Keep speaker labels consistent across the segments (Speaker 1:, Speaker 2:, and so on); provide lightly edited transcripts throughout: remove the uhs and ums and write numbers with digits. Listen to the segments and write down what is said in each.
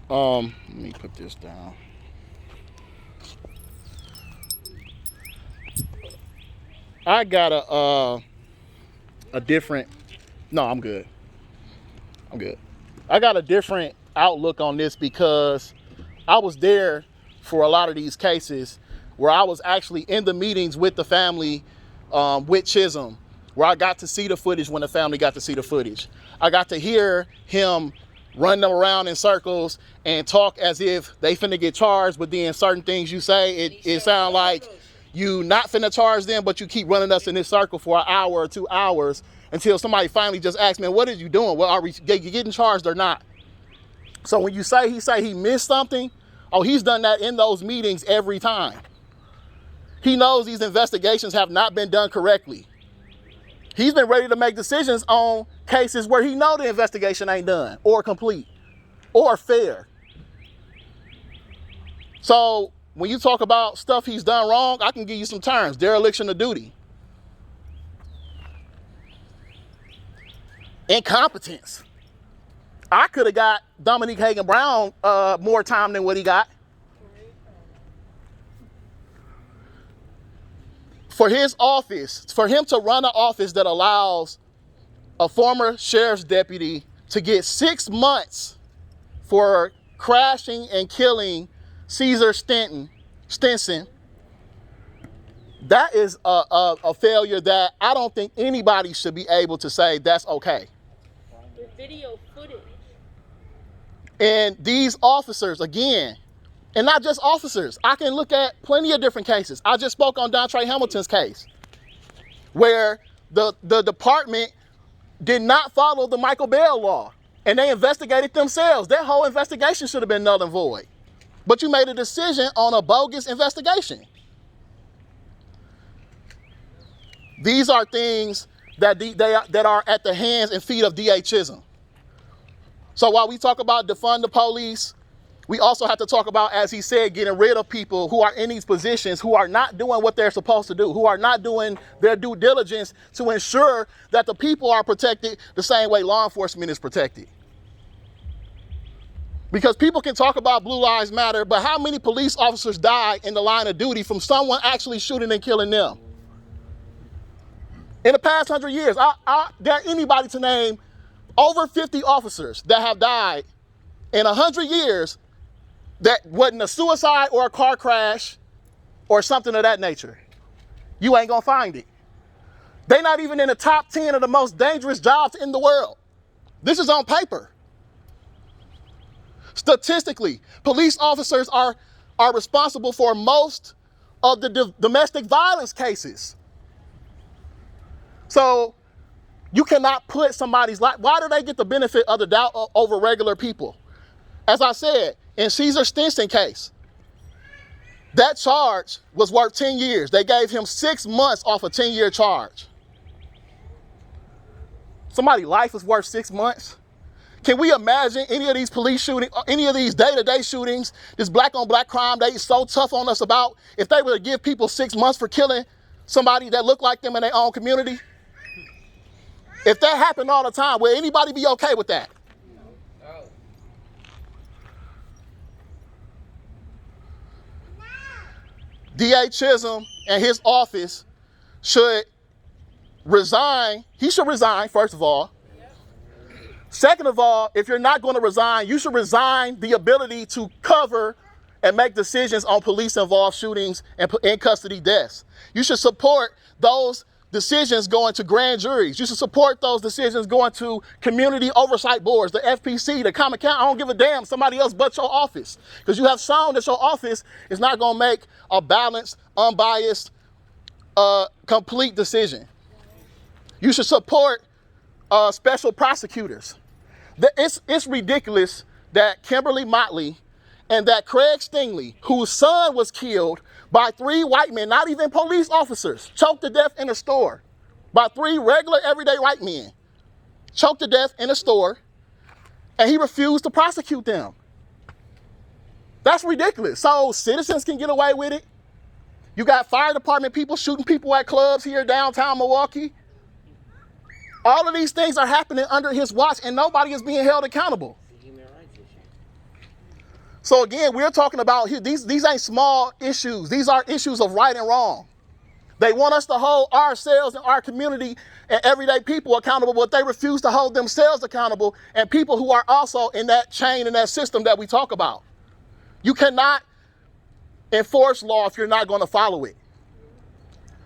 Speaker 1: Let me put this down. I got a different. No, I'm good. I'm good. I got a different outlook on this because I was there for a lot of these cases where I was actually in the meetings with the family, with Chisholm, where I got to see the footage when the family got to see the footage. I got to hear him run them around in circles and talk as if they finna get charged, but then certain things you say, it sound like you not finna charge them, but you keep running us in this circle for an hour or 2 hours until somebody finally just asks, man, what are you doing? Well, are you getting charged or not? So when you say he missed something, oh, he's done that in those meetings every time. He knows these investigations have not been done correctly. He's been ready to make decisions on cases where he know the investigation ain't done or complete or fair. So when you talk about stuff he's done wrong, I can give you some terms. Dereliction of duty. Incompetence. I could have got Dominique Hagan Brown more time than what he got. For his office, for him to run an office that allows a former sheriff's deputy to get 6 months for crashing and killing Caesar Stinson, that is a failure that I don't think anybody should be able to say that's okay.
Speaker 2: With video footage.
Speaker 1: And these officers, again, and not just officers, I can look at plenty of different cases. I just spoke on Dontre Hamilton's case, where the department did not follow the Michael Bell law, and they investigated themselves. That whole investigation should have been null and void. But you made a decision on a bogus investigation. These are things that are at the hands and feet of D.A. Chisholm. So while we talk about defund the police, we also have to talk about, as he said, getting rid of people who are in these positions who are not doing what they're supposed to do, who are not doing their due diligence to ensure that the people are protected the same way law enforcement is protected. Because people can talk about Blue Lives Matter, but how many police officers died in the line of duty from someone actually shooting and killing them? In the past 100 years, I dare anybody to name over 50 officers that have died in 100 years that wasn't a suicide or a car crash or something of that nature. You ain't gonna find it. They're not even in the top 10 of the most dangerous jobs in the world. This is on paper. Statistically, police officers are responsible for most of the domestic violence cases. So you cannot put somebody's life. Why do they get the benefit of the doubt over regular people? As I said, in Caesar Stinson case, that charge was worth 10 years. They gave him 6 months off a 10-year charge. Somebody's life is worth 6 months? Can we imagine any of these police shootings, any of these day-to-day shootings, this black-on-black crime they so tough on us about, if they were to give people 6 months for killing somebody that looked like them in their own community? If that happened all the time, would anybody be okay with that? No. D.A. Chisholm and his office should resign. He should resign, first of all. Second of all, if you're not going to resign, you should resign the ability to cover and make decisions on police-involved shootings and in custody deaths. You should support those decisions going to grand juries. You should support those decisions going to community oversight boards, the FPC, the Common Council. I don't give a damn somebody else but your office, because you have shown that your office is not going to make a balanced, unbiased, complete decision. You should support special prosecutors. It's ridiculous that Kimberly Motley and that Craig Stingley, whose son was killed by 3 white men, not even police officers, choked to death in a store by 3 regular everyday white men, choked to death in a store, and he refused to prosecute them. That's ridiculous. So citizens can get away with it. You got fire department people shooting people at clubs here downtown Milwaukee. All of these things are happening under his watch, and nobody is being held accountable. So again, we're talking about here, these ain't small issues. These are issues of right and wrong. They want us to hold ourselves and our community and everyday people accountable, but they refuse to hold themselves accountable and people who are also in that chain and that system that we talk about. You cannot enforce law if you're not going to follow it.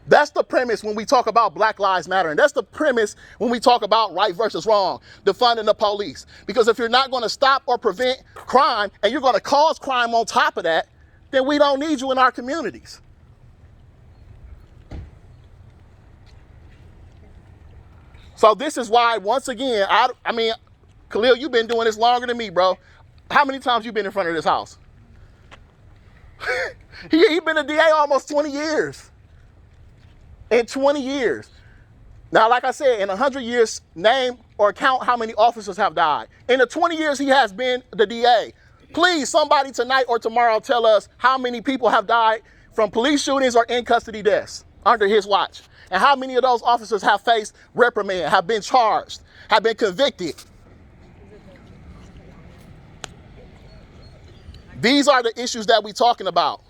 Speaker 1: That's the premise when we talk about Black Lives Matter. And that's the premise when we talk about right versus wrong, defunding the police. Because if you're not going to stop or prevent crime and you're going to cause crime on top of that, then we don't need you in our communities. So this is why, once again, I mean, Khalil, you've been doing this longer than me, bro. How many times you been in front of this house? He been a DA almost 20 years. In 20 years. Now, like I said, in 100 years, name or count how many officers have died. In the 20 years he has been the DA, please, somebody tonight or tomorrow tell us how many people have died from police shootings or in custody deaths under his watch. And how many of those officers have faced reprimand, have been charged, have been convicted. These are the issues that we're talking about.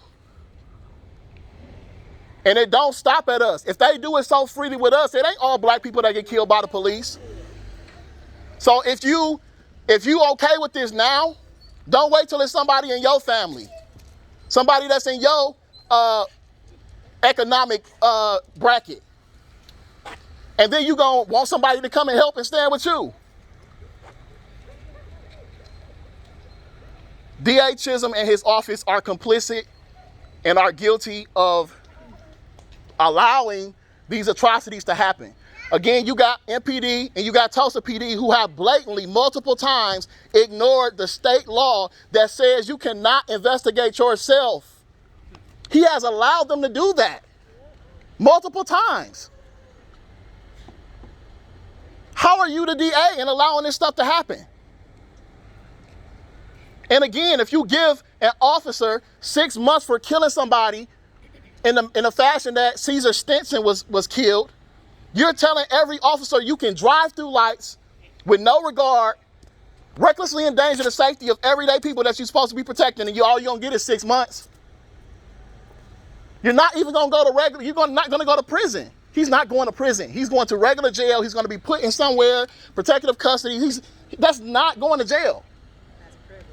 Speaker 1: And it don't stop at us. If they do it so freely with us, it ain't all black people that get killed by the police. So if you okay with this now, don't wait till it's somebody in your family. Somebody that's in your economic bracket. And then you gonna want somebody to come and help and stand with you. D.A. Chisholm and his office are complicit and are guilty of allowing these atrocities to happen. Again, you got MPD and you got Tulsa PD who have blatantly multiple times ignored the state law that says you cannot investigate yourself. He has allowed them to do that multiple times. How are you the DA and allowing this stuff to happen? And again, if you give an officer 6 months for killing somebody in a fashion that Caesar Stinson was killed, you're telling every officer you can drive through lights with no regard, recklessly endanger the safety of everyday people that you're supposed to be protecting, and all you're gonna get is 6 months. You're not even gonna go to regular, not gonna go to prison. He's not going to prison. He's going to regular jail. He's gonna be put in somewhere, protective custody. That's not going to jail.
Speaker 2: That's privilege.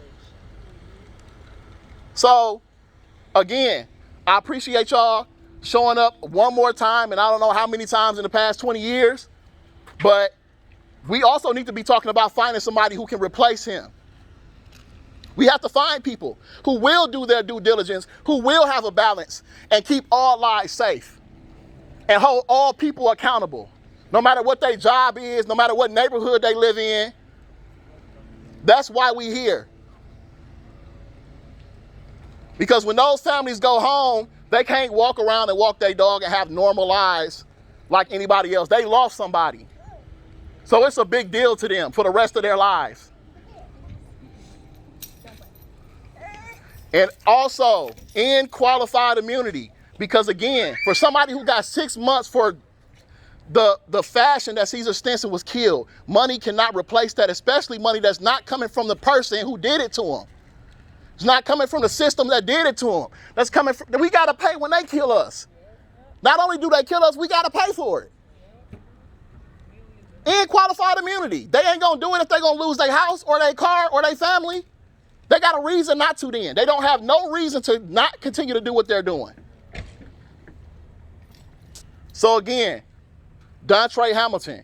Speaker 1: So, again, I appreciate y'all showing up one more time, and I don't know how many times in the past 20 years, but we also need to be talking about finding somebody who can replace him. We have to find people who will do their due diligence, who will have a balance and keep all lives safe and hold all people accountable, no matter what their job is, no matter what neighborhood they live in. That's why we're here. Because when those families go home, they can't walk around and walk their dog and have normal lives like anybody else. They lost somebody. So it's a big deal to them for the rest of their lives. And also, end qualified immunity. Because again, for somebody who got 6 months for the fashion that Caesar Stinson was killed, money cannot replace that, especially money that's not coming from the person who did it to him. It's not coming from the system that did it to him. That's coming from, we gotta pay when they kill us. Not only do they kill us, we gotta pay for it. And qualified immunity. They ain't gonna do it if they're gonna lose their house or their car or their family. They got a reason not to then. They don't have no reason to not continue to do what they're doing. So again, Dontre Hamilton,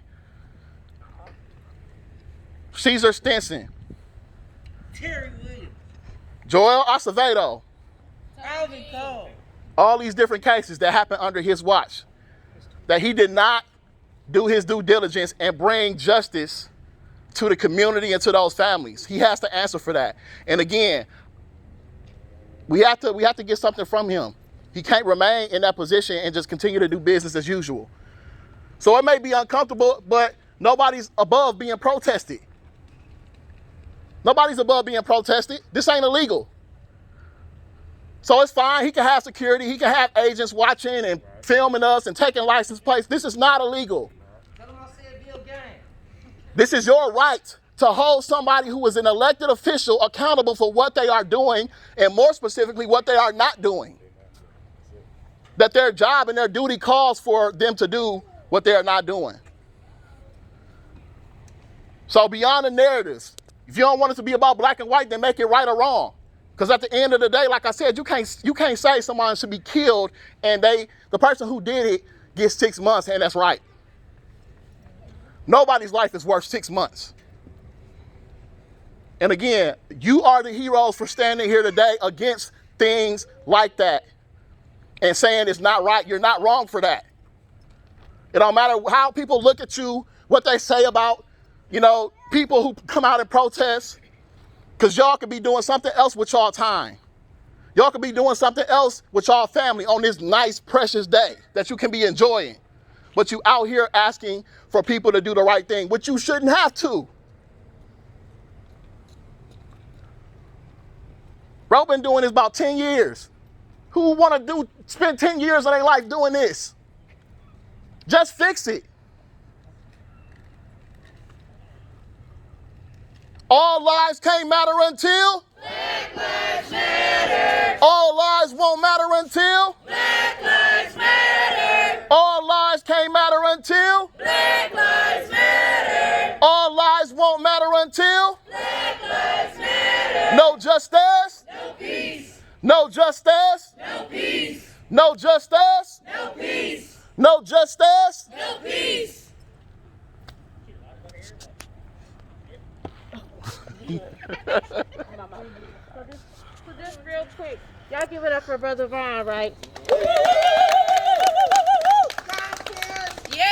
Speaker 1: Caesar Stinson,
Speaker 3: Terry Williams,
Speaker 1: Joel Acevedo,
Speaker 3: Alvin Cole.
Speaker 1: All these different cases that happened under his watch, that he did not do his due diligence and bring justice to the community and to those families. He has to answer for that. And again, we have to get something from him. He can't remain in that position and just continue to do business as usual. So it may be uncomfortable, but nobody's above being protested. Nobody's above being protested. This ain't illegal. So it's fine. He can have security. He can have agents watching and filming us and taking license plates. This is not illegal.
Speaker 3: Tell him I said Bill Gang.
Speaker 1: This is your right to hold somebody who is an elected official accountable for what they are doing, and more specifically, what they are not doing. That their job and their duty calls for them to do what they are not doing. So beyond the narratives, if you don't want it to be about black and white, then make it right or wrong. Because at the end of the day, like I said, you can't say someone should be killed and the person who did it gets 6 months, and that's right. Nobody's life is worth 6 months. And again, you are the heroes for standing here today against things like that and saying it's not right. You're not wrong for that. It don't matter how people look at you, what they say about, people who come out and protest, because y'all could be doing something else with y'all time. Y'all could be doing something else with y'all family on this nice, precious day that you can be enjoying. But you out here asking for people to do the right thing, which you shouldn't have to. Bro been doing this about 10 years. Who want to spend 10 years of their life doing this? Just fix it. All lives can't matter until
Speaker 4: Black Lives Matter.
Speaker 1: All lives won't matter until
Speaker 4: Black Lives Matter.
Speaker 1: All lives can't matter until
Speaker 4: Black Lives Matter.
Speaker 1: All lives won't matter until
Speaker 4: Black Lives Matter.
Speaker 1: No justice,
Speaker 4: No peace.
Speaker 1: no justice,
Speaker 4: No peace.
Speaker 1: no justice,
Speaker 4: No peace.
Speaker 1: no justice.
Speaker 4: No peace.
Speaker 2: So just real quick, y'all give it up for Brother Vaun, right?
Speaker 4: Yeah.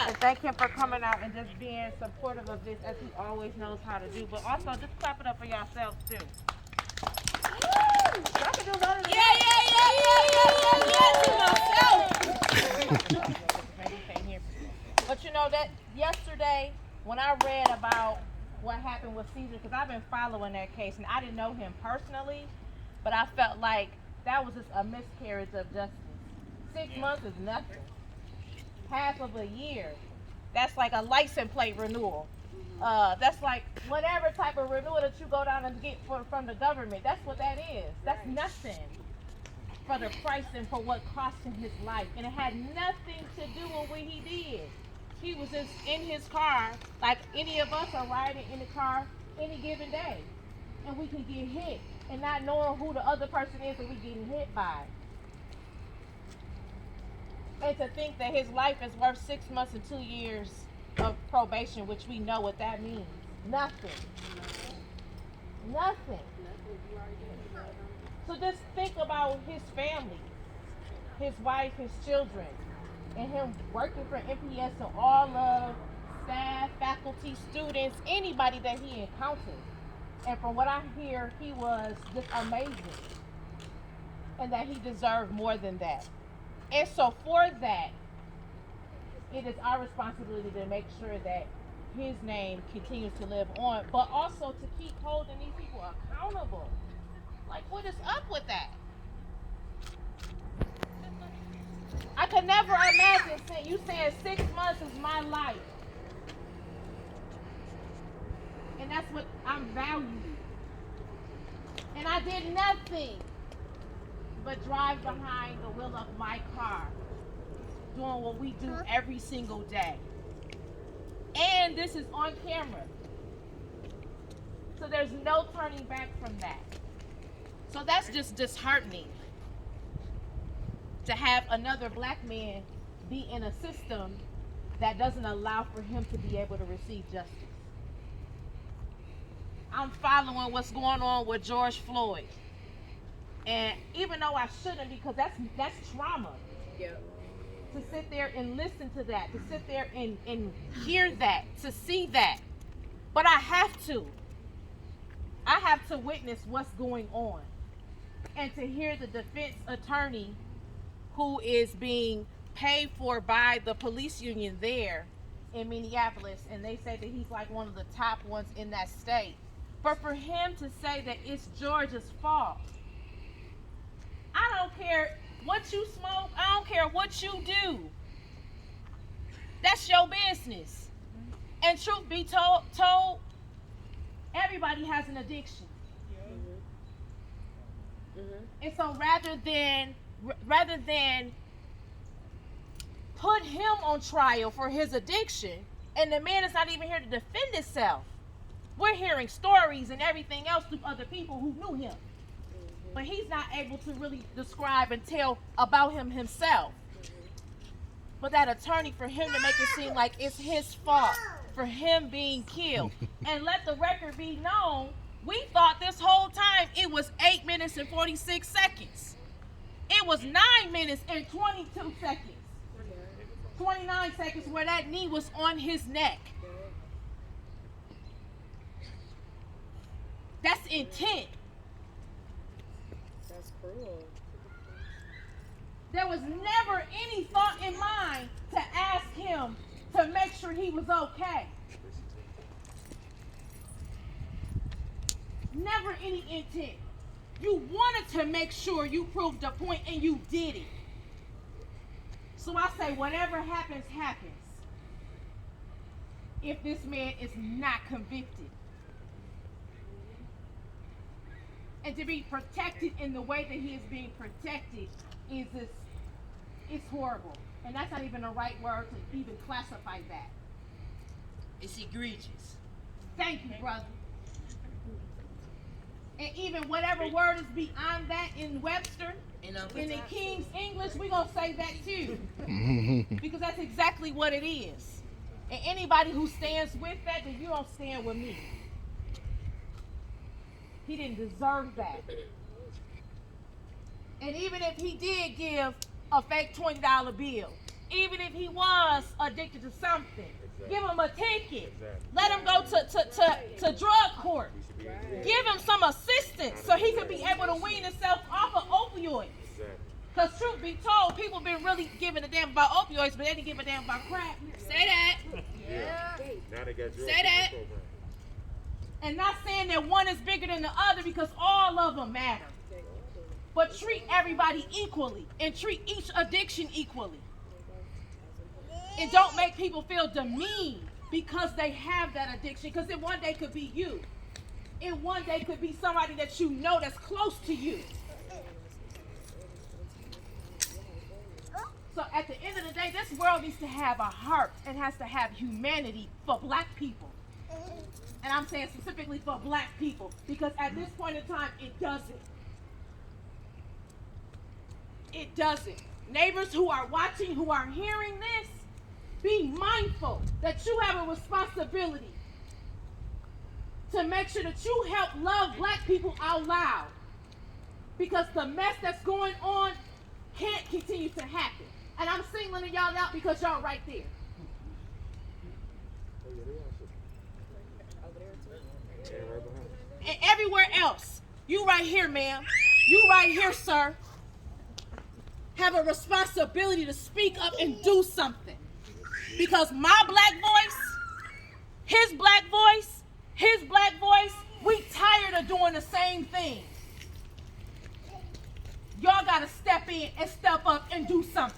Speaker 2: And thank him for coming out and just being supportive of this, as he always knows how to do. But also, just clap it up for yourselves too. Y'all can do better than
Speaker 4: To myself.
Speaker 2: But that yesterday, when I read about what happened with Caesar, because I've been following that case, and I didn't know him personally, but I felt like that was just a miscarriage of justice. 6 months is nothing. Half of a year, that's like a license plate renewal. That's like whatever type of renewal that you go down and get from the government. That's what that is. That's nothing for the price and for what cost him his life. And it had nothing to do with what he did. He was just in his car, like any of us are riding in the car any given day. And we can get hit and not knowing who the other person is that we're getting hit by. And to think that his life is worth 6 months and 2 years of probation, which we know what that means. Nothing. Nothing. So just think about his family, his wife, his children, and him working for MPS and all of staff, faculty, students, anybody that he encountered. And from what I hear, he was just amazing. And that he deserved more than that. And so for that, it is our responsibility to make sure that his name continues to live on, but also to keep holding these people accountable. Like, what is up with that? I could never imagine you saying 6 months is my life. And that's what I'm valuing. And I did nothing but drive behind the wheel of my car, doing what we do every single day. And this is on camera. So there's no turning back from that. So that's just disheartening. To have another black man be in a system that doesn't allow for him to be able to receive justice. I'm following what's going on with George Floyd. And even though I shouldn't, because that's trauma.
Speaker 4: Yep.
Speaker 2: To sit there and listen to that, to sit there and hear that, to see that. But I have to. I have to witness what's going on. And to hear the defense attorney who is being paid for by the police union there in Minneapolis, and they say that he's like one of the top ones in that state. But for him to say that it's George's fault, I don't care what you smoke, I don't care what you do. That's your business. And truth be told, everybody has an addiction. And so rather than put him on trial for his addiction, and the man is not even here to defend himself. We're hearing stories and everything else through other people who knew him. But he's not able to really describe and tell about him himself. But that attorney, for him to make it seem like it's his fault for him being killed. And let the record be known, we thought this whole time it was 8 minutes and 46 seconds. It was 9 minutes and 22 seconds. 29 seconds where that knee was on his neck. That's intent.
Speaker 4: That's cruel.
Speaker 2: There was never any thought in mind to ask him to make sure he was okay. Never any intent. You wanted to make sure you proved a point, and you did it. So I say, whatever happens, happens. If this man is not convicted. And to be protected in the way that he is being protected is just, it's horrible. And that's not even the right word to even classify that.
Speaker 3: It's egregious.
Speaker 2: Thank you, brother. And even whatever word is beyond that in Webster, in the King's English, we're going to say that too. Because that's exactly what it is. And anybody who stands with that, then you don't stand with me. He didn't deserve that. And even if he did give a fake $20 bill, even if he was addicted to something, give him a ticket. Let him go to drug court. Give him some assistance so he could be able to wean himself off of opioids. Because truth be told, people been really giving a damn about opioids, but they didn't give a damn about crack.
Speaker 4: Say that.
Speaker 5: Yeah. Now they got drugs
Speaker 4: Say that.
Speaker 5: in the program.
Speaker 2: And not saying that one is bigger than the other, because all of them matter. But treat everybody equally and treat each addiction equally. And don't make people feel demeaned because they have that addiction. Because it one day could be you. It one day could be somebody that you know that's close to you. So at the end of the day, this world needs to have a heart and has to have humanity for black people. And I'm saying specifically for black people, because at this point in time, it doesn't. It doesn't. Neighbors who are watching, who are hearing this, be mindful that you have a responsibility to make sure that you help love black people out loud. Because the mess that's going on can't continue to happen. And I'm singling y'all out because y'all right there. And everywhere else, you right here, ma'am. You right here, sir. Have a responsibility to speak up and do something. Because my black voice, his black voice, we tired of doing the same thing. Y'all gotta step in and step up and do something.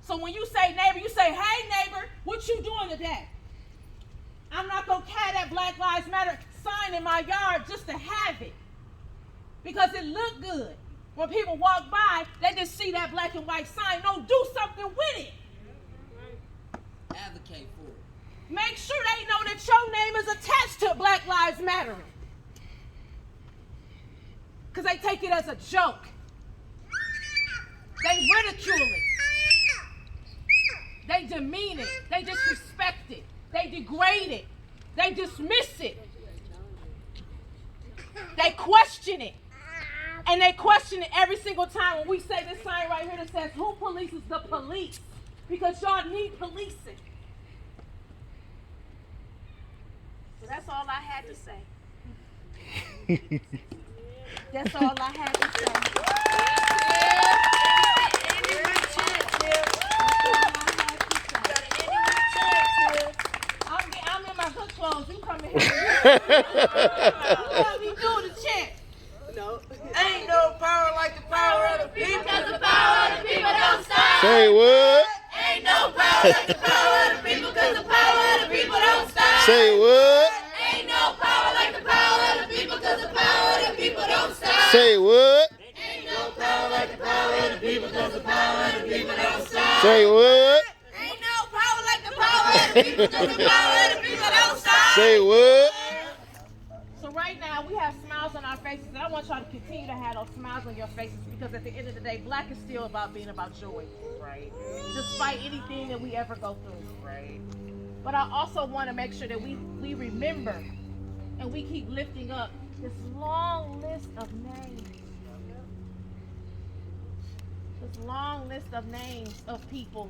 Speaker 2: So when you say neighbor, you say, hey neighbor, what you doing today? I'm not gonna carry that Black Lives Matter sign in my yard just to have it. Because it look good. When people walk by, they just see that black and white sign. No, do something with it.
Speaker 3: Advocate for it.
Speaker 2: Make sure they know that your name is attached to Black Lives Matter. Because they take it as a joke. They ridicule it. They demean it. They disrespect it. They degrade it. They dismiss it. They question it. And they question it every single time when we say this sign right here that says, who polices the police? Because y'all need policing. So that's all I had to say. That's all I had to say. I'm in my good clothes. You come in here. Let me do the chant.
Speaker 3: No. Ain't no power like the power of the people.
Speaker 4: Because the power of the people don't stop.
Speaker 1: Say what?
Speaker 4: like the power of the people, cause the power of the people don't stop.
Speaker 1: Say what?
Speaker 4: Ain't no power like the power of the people, cause the power of the people don't stop.
Speaker 1: Say what?
Speaker 4: Ain't no power like the power of the people, cause the power of the people don't stop.
Speaker 1: Say what?
Speaker 4: Ain't no power like the power of the people, cause the power of the people don't stop.
Speaker 1: Say what?
Speaker 2: So right now we have smiles on our faces, and I want y'all to continue to have those smiles on your faces, because at the end of the day, Black is still about being about joy, right? Despite anything that we ever go through, right? But I also want to make sure that we remember and we keep lifting up this long list of names. This long list of names of people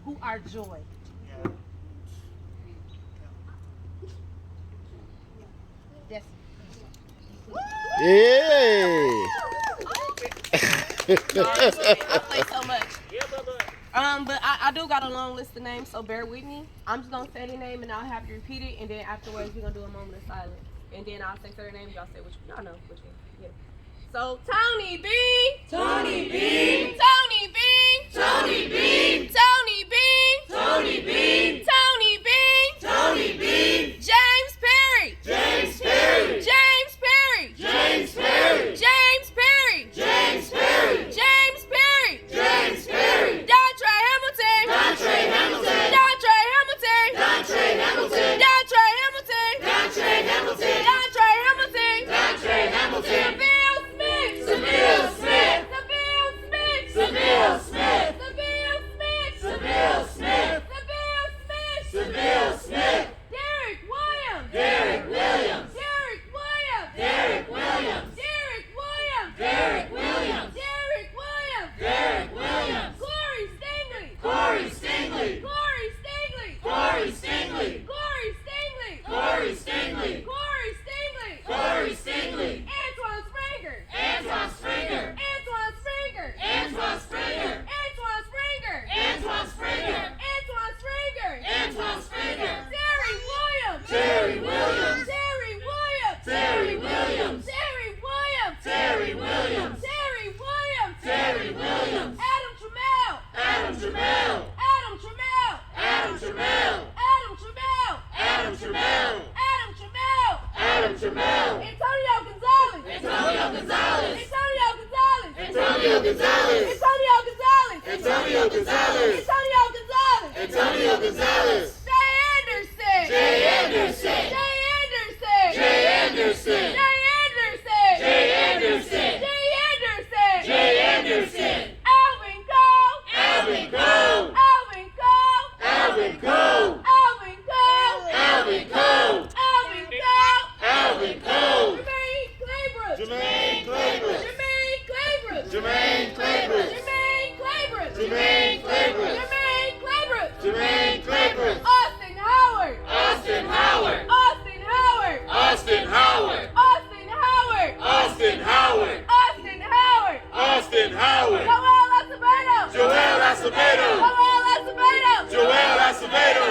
Speaker 2: who are joy. Yes.
Speaker 1: Yeah.
Speaker 6: I play so much. But I do got a long list of names, so bear with me. I'm just gonna say the name and I'll have you repeat it, and then afterwards we're gonna do a moment of silence. And then I'll say their name, y'all say which one. Y'all know which one. Yeah. So Tony B.
Speaker 4: Tony B.
Speaker 6: Tony B.
Speaker 4: Tony B.
Speaker 6: Tony B.
Speaker 4: Tony B.
Speaker 6: Tony B.
Speaker 4: Tony B.
Speaker 6: James Perry.
Speaker 4: James Perry.
Speaker 6: James Perry.
Speaker 4: James Perry.
Speaker 6: James Perry.
Speaker 4: James Perry.
Speaker 6: James Perry.
Speaker 4: James Perry.
Speaker 6: Dontre Hamilton.
Speaker 4: Dontre Hamilton.
Speaker 6: Dontre Hamilton.
Speaker 4: Dontre Hamilton.
Speaker 6: Dontre Hamilton.
Speaker 4: Dontre Hamilton.
Speaker 6: Dontre Hamilton.
Speaker 4: Dontre Hamilton.
Speaker 6: Seville Smith.
Speaker 4: Seville Smith.
Speaker 6: Seville Smith.
Speaker 4: Seville Smith.
Speaker 6: Seville Smith.
Speaker 4: Seville Smith.
Speaker 6: Seville Smith.
Speaker 4: Seville Smith.
Speaker 6: Derek Williams.
Speaker 4: Derek Williams.
Speaker 6: Derek Williams.
Speaker 4: Derek Williams.
Speaker 6: Derek Williams.
Speaker 4: Derek Williams.
Speaker 6: Derek Williams.
Speaker 4: Derek Williams.
Speaker 6: Corey Stingley.
Speaker 4: Corey Stingley.
Speaker 6: Corey Stingley.
Speaker 4: Corey Stingley.
Speaker 6: Corey Stingley.
Speaker 4: Corey Stingley.
Speaker 6: Corey Stingley.
Speaker 4: Corey Stingley.
Speaker 6: Antoine Springer.
Speaker 4: Antoine Springer.
Speaker 6: Antoine Springer.
Speaker 4: Antoine Springer.
Speaker 6: Antoine Springer.
Speaker 4: Antoine Springer.
Speaker 6: Antoine Springer.
Speaker 4: Antoine Springer.
Speaker 6: Terry Williams.
Speaker 4: Terry Williams.
Speaker 6: Terry Williams.
Speaker 4: Terry Williams.
Speaker 6: Terry Williams.
Speaker 4: Terry Williams.
Speaker 6: Terry Williams.
Speaker 4: Terry Williams.
Speaker 6: Adam Trammell.
Speaker 4: Adam Trammell.
Speaker 6: Adam Trammell.
Speaker 4: Adam Trammell.
Speaker 6: Adam Trammell.
Speaker 4: Adam Trammell.
Speaker 6: Adam Trammell.
Speaker 4: Adam Trammell.
Speaker 6: Antonio Gonzalez.
Speaker 4: Antonio Gonzalez.
Speaker 6: Antonio Gonzalez.
Speaker 4: Antonio Gonzalez.
Speaker 6: Antonio Gonzalez.
Speaker 4: Antonio Gonzalez.
Speaker 6: Antonio Gonzalez.
Speaker 4: Antonio Gonzalez.
Speaker 6: Jay Anderson.
Speaker 4: Jay Anderson.
Speaker 6: Jay Anderson.
Speaker 4: Jay Anderson.
Speaker 6: Jay Anderson.
Speaker 4: Jay Anderson.
Speaker 6: Jay Anderson.
Speaker 4: Jay Anderson.
Speaker 6: Alvin Cole.
Speaker 4: Alvin Cole.
Speaker 6: Alvin Cole.
Speaker 4: Alvin Cole.
Speaker 6: Alvin Cole.
Speaker 4: Alvin Cole.
Speaker 6: Alvin Cole.
Speaker 4: Alvin Cole.
Speaker 6: Jermaine Claybrook.
Speaker 4: Jermaine Claybrook.
Speaker 6: Jermaine Claybrook.
Speaker 4: Jermaine Claybrook.
Speaker 6: Jermaine Claybrook.
Speaker 4: Jermaine Claybrook.
Speaker 6: Jermaine Claybrook.
Speaker 4: Jermaine Claybrook.
Speaker 6: Austin Howard.
Speaker 4: Austin Howard.
Speaker 6: Austin Howard.
Speaker 4: Austin Howard.
Speaker 6: Austin Howard.
Speaker 4: Austin Howard.
Speaker 6: Austin Howard.
Speaker 4: Austin Howard.
Speaker 6: Joel Acevedo.
Speaker 4: Joel Acevedo.
Speaker 6: Joel Acevedo.
Speaker 4: Joel Acevedo.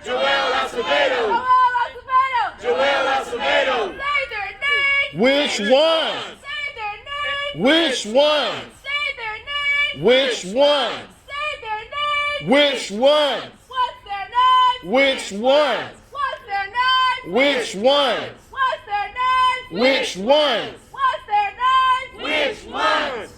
Speaker 6: Joel Acevedo.
Speaker 4: Joel Acevedo.
Speaker 6: Joel Acevedo.
Speaker 4: Joel Acevedo.
Speaker 6: Say their name.
Speaker 1: Which one?
Speaker 6: Say their name.
Speaker 1: Which one?
Speaker 6: Say their name.
Speaker 1: Which one?
Speaker 6: Say their name.
Speaker 1: Which one?
Speaker 6: What's their name?
Speaker 1: Which one?
Speaker 6: What's their name?
Speaker 1: Which one?
Speaker 6: What's their name?
Speaker 1: Which one?
Speaker 6: What's their name?
Speaker 4: Which one?